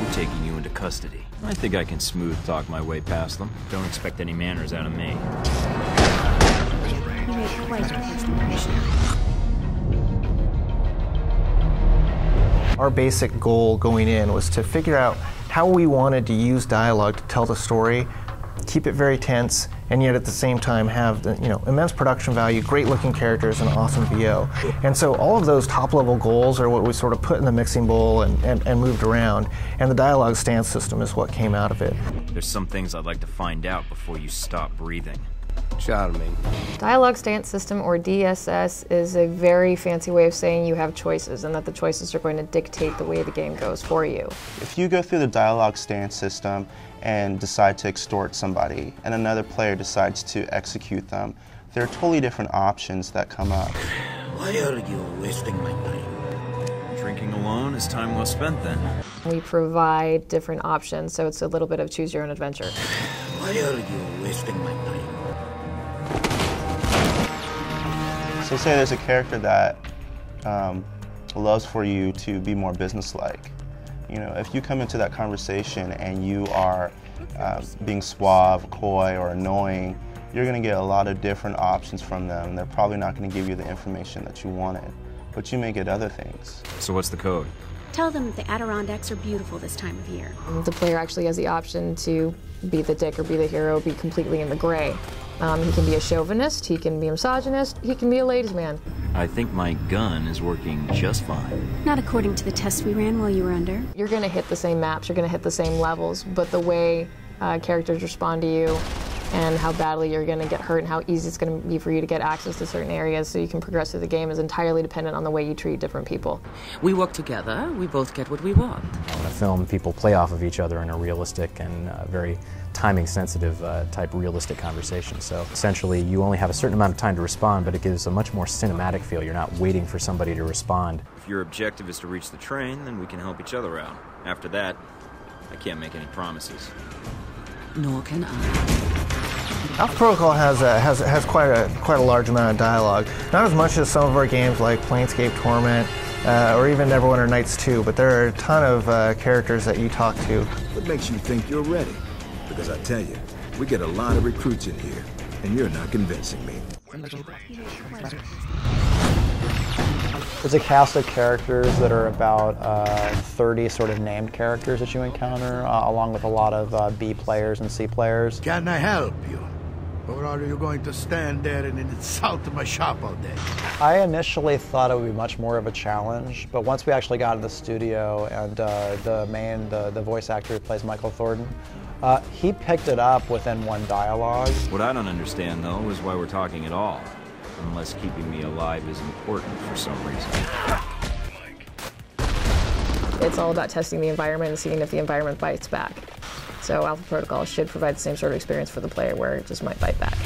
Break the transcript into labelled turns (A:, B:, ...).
A: I'm taking you into custody. I think I can smooth talk my way past them. Don't expect any manners out of me.
B: You made quite a first impression.
C: Our basic goal going in was to figure out how we wanted to use dialogue to tell the story, keep it very tense, and yet at the same time have immense production value, great looking characters, and awesome VO. And so all of those top level goals are what we sort of put in the mixing bowl and moved around, and the Dialog Stance System is what came out of it.
A: There's some things I'd like to find out before you stop breathing.
D: Charming.
E: Dialog Stance System, or DSS, is a very fancy way of saying you have choices and that the choices are going to dictate the way the game goes for you.
F: If you go through the Dialog Stance System and decide to extort somebody and another player decides to execute them, there are totally different options that come up.
G: Why are you wasting my time?
A: Drinking alone is time well spent then.
E: We provide different options, so it's a little bit of choose your own adventure.
G: Why are you wasting my time?
F: So say there's a character that loves for you to be more businesslike. If you come into that conversation and you are being suave, coy, or annoying, you're going to get a lot of different options from them. They're probably not going to give you the information that you wanted, but you may get other things.
A: So what's the code?
B: Tell them the Adirondacks are beautiful this time of year.
E: The player actually has the option to be the dick or be the hero, be completely in the gray. He can be a chauvinist, he can be a misogynist, he can be a ladies' man.
A: I think my gun is working just fine.
B: Not according to the tests we ran while you were under.
E: You're going to hit the same maps, you're going to hit the same levels, but the way characters respond to you and how badly you're going to get hurt and how easy it's going to be for you to get access to certain areas so you can progress through the game is entirely dependent on the way you treat different people.
H: We work together, we both get what we want.
I: In a film, people play off of each other in a realistic and very timing-sensitive type realistic conversation. So essentially, you only have a certain amount of time to respond, but it gives a much more cinematic feel. You're not waiting for somebody to respond.
A: If your objective is to reach the train, then we can help each other out. After that, I can't make any promises.
H: Nor can I.
C: Alpha Protocol has quite a large amount of dialogue. Not as much as some of our games like Planescape Torment or even Neverwinter Nights 2, but there are a ton of characters that you talk to.
J: What makes you think you're ready? Because I tell you, we get a lot of recruits in here, and you're not convincing me.
K: There's a cast of characters that are about 30 sort of named characters that you encounter, along with a lot of B players and C players.
J: Can I help you? Or are you going to stand there and insult my shop all day?
K: I initially thought it would be much more of a challenge, but once we actually got in the studio and the voice actor who plays Michael Thornton, he picked it up within one dialogue.
A: What I don't understand, though, is why we're talking at all. Unless keeping me alive is important for some reason.
E: It's all about testing the environment and seeing if the environment bites back. So Alpha Protocol should provide the same sort of experience for the player where it just might bite back.